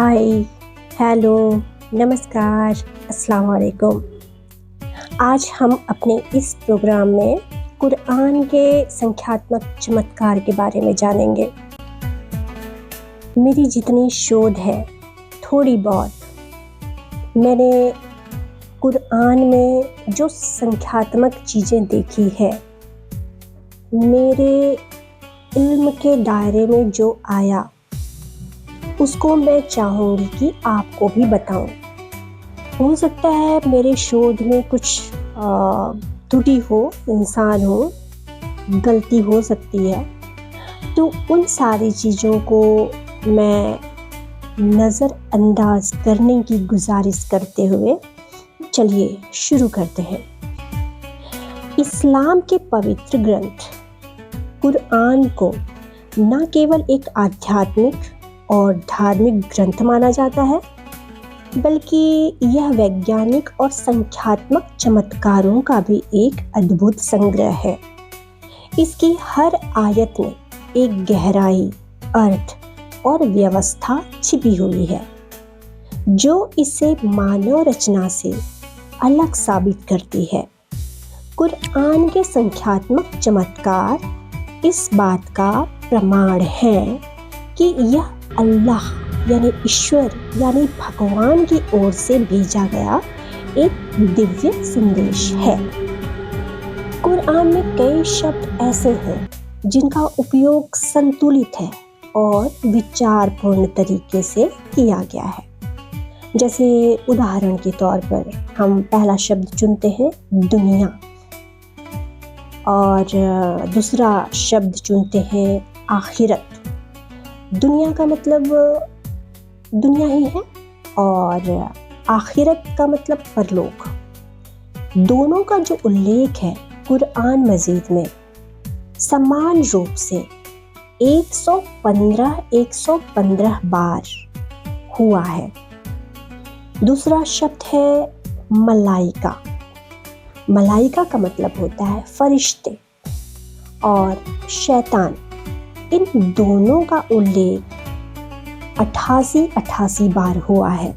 हाय, hello, नमस्कार, अस्सलाम वालेकुम। आज हम अपने इस प्रोग्राम में कुरान के संख्यात्मक चमत्कार के बारे में जानेंगे। मेरी जितनी शोध है, थोड़ी बहुत मैंने कुरान में जो संख्यात्मक चीज़ें देखी है, मेरे इल्म के दायरे में जो आया, उसको मैं चाहूँगी कि आपको भी बताऊँ। हो सकता है मेरे शोध में कुछ त्रुटि हो, इंसान हो, गलती हो सकती है, तो उन सारी चीज़ों को मैं नज़रअंदाज करने की गुजारिश करते हुए चलिए शुरू करते हैं। इस्लाम के पवित्र ग्रंथ कुरान को न केवल एक आध्यात्मिक और धार्मिक ग्रंथ माना जाता है, बल्कि यह वैज्ञानिक और संख्यात्मक चमत्कारों का भी एक अद्भुत संग्रह है। इसकी हर आयत में एक गहराई, अर्थ और व्यवस्था छिपी हुई है, जो इसे मानव रचना से अलग साबित करती है। कुरान के संख्यात्मक चमत्कार इस बात का प्रमाण है कि यह अल्लाह यानी ईश्वर यानी भगवान की ओर से भेजा गया एक दिव्य संदेश है। कुरान में कई शब्द ऐसे हैं जिनका उपयोग संतुलित है और विचारपूर्ण तरीके से किया गया है। जैसे उदाहरण के तौर पर हम पहला शब्द चुनते हैं दुनिया, और दूसरा शब्द चुनते हैं आखिरत। दुनिया का मतलब दुनिया ही है और आखिरत का मतलब परलोक। दोनों का जो उल्लेख है कुरान मजीद में समान रूप से 115 बार हुआ है। दूसरा शब्द है मलाइका। मलाइका का मतलब होता है फरिश्ते, और शैतान। इन दोनों का उल्लेख 88 बार हुआ है।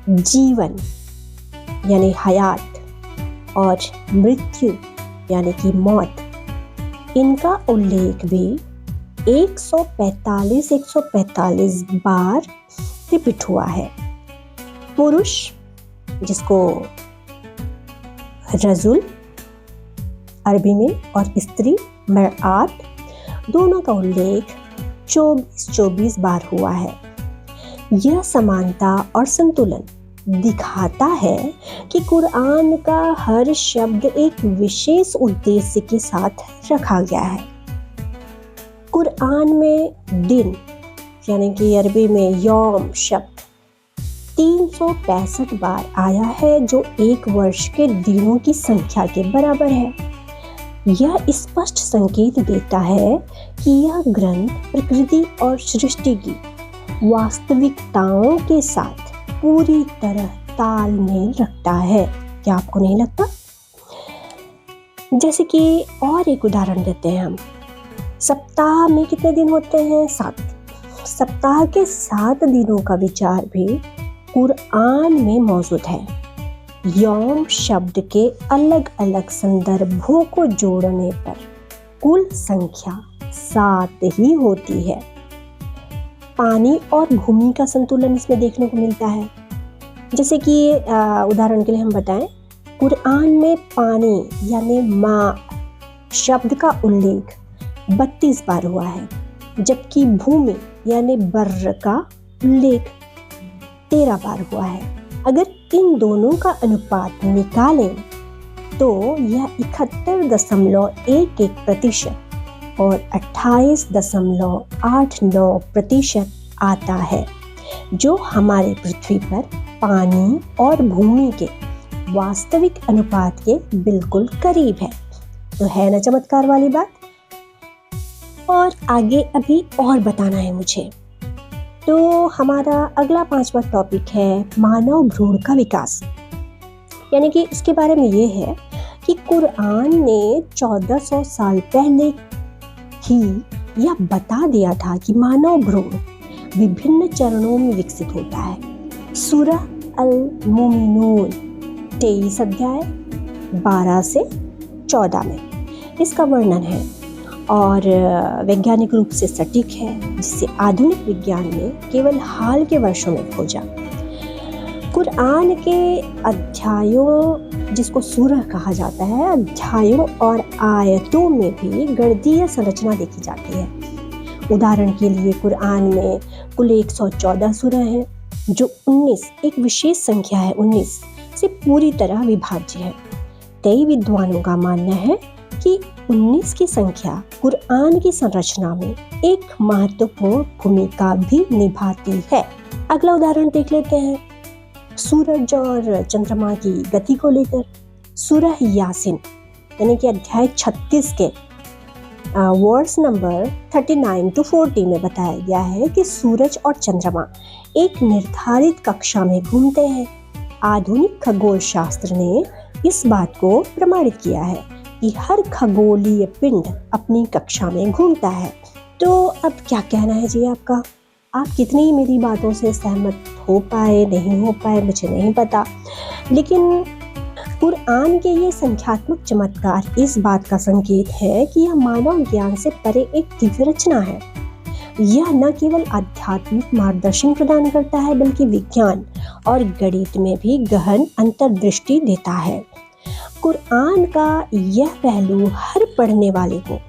जीवन यानी हयात और मृत्यु यानी कि मौत, इनका उल्लेख भी 145 बार रिपीट हुआ है। पुरुष, जिसको रजुल अरबी में, और स्त्री मरआत, दोनों का उल्लेख 24 बार हुआ है। यह समानता और संतुलन दिखाता है कि कुरान का हर शब्द एक विशेष उद्देश्य के साथ रखा गया है। कुरान में दिन यानी कि अरबी में यौम शब्द 365 बार आया है, जो एक वर्ष के दिनों की संख्या के बराबर है। यह स्पष्ट संकेत देता है कि यह ग्रंथ प्रकृति और सृष्टि की वास्तविकताओं के साथ पूरी तरह तालमेल रखता है। क्या आपको नहीं लगता? जैसे कि और एक उदाहरण देते हैं हम। सप्ताह में कितने दिन होते हैं? 7। सप्ताह के 7 दिनों का विचार भी कुरान में मौजूद है। यौम शब्द के अलग अलग संदर्भों को जोड़ने पर कुल संख्या 7 ही होती है। पानी और भूमि का संतुलन इसमें देखने को मिलता है। जैसे कि उदाहरण के लिए हम बताएं, कुरान में पानी यानी माँ शब्द का उल्लेख 32 बार हुआ है, जबकि भूमि यानी बर्र का उल्लेख 13 बार हुआ है। अगर इन दोनों का अनुपात निकालें तो यह 71.11% और 28.89% आता है, जो हमारे पृथ्वी पर पानी और भूमि के वास्तविक अनुपात के बिल्कुल करीब है। तो है ना चमत्कार वाली बात? और आगे अभी और बताना है मुझे। तो हमारा अगला 5वां टॉपिक है मानव भ्रूण का विकास। यानी कि इसके बारे में ये है कि कुरान ने 1400 साल पहले ही यह बता दिया था कि मानव भ्रूण विभिन्न चरणों में विकसित होता है। सूरह अल मोमिनून 23 अध्याय 12 से 14 में इसका वर्णन है और वैज्ञानिक रूप से सटीक है, जिसे आधुनिक विज्ञान ने केवल हाल के वर्षों में खोजा। कुरान के अध्यायों, जिसको सूरह कहा जाता है, अध्यायों और आयतों में भी गणितीय संरचना देखी जाती है। उदाहरण के लिए कुरान में कुल 114 सूरह हैं, जो 19 एक विशेष संख्या है 19 से पूरी तरह विभाज्य है। कई विद्वानों का मानना है कि 19 की संख्या कुरान की संरचना में एक महत्वपूर्ण भूमिका भी निभाती है। अगला उदाहरण देख लेते हैं, सूरज और चंद्रमा की गति को लेकर। सूरह यासीन यानी कि अध्याय 36 के वर्ड्स नंबर 39 to 40 में बताया गया है कि सूरज और चंद्रमा एक निर्धारित कक्षा में घूमते हैं। आधुनिक खगोल शास्त्र ने इस बात को प्रमाणित किया है कि हर खगोलीय पिंड अपनी कक्षा में घूमता है। तो अब क्या कहना है जी आपका? आप कितनी मेरी बातों से सहमत हो पाए, नहीं हो पाए, मुझे नहीं पता, लेकिन कुरान के ये संख्यात्मक चमत्कार इस बात का संकेत है कि यह मानव ज्ञान से परे एक दिव्य रचना है। यह न केवल आध्यात्मिक मार्गदर्शन प्रदान करता है, बल्कि विज्ञान और गणित में भी गहन अंतर्दृष्टि देता है। कुरान का यह पहलू हर पढ़ने वाले को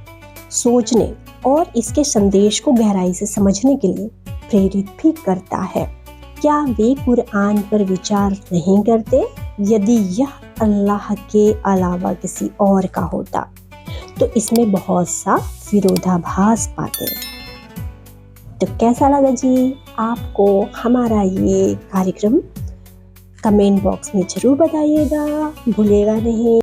सोचने और इसके संदेश को गहराई से समझने के लिए प्रेरित भी करता है। क्या वे कुरान पर विचार नहीं करते? यदि यह अल्लाह के अलावा किसी और का होता तो इसमें बहुत सा विरोधाभास पाते। तो कैसा लगा जी आपको हमारा ये कार्यक्रम? कमेंट बॉक्स में जरूर बताइएगा, भूलिएगा नहीं।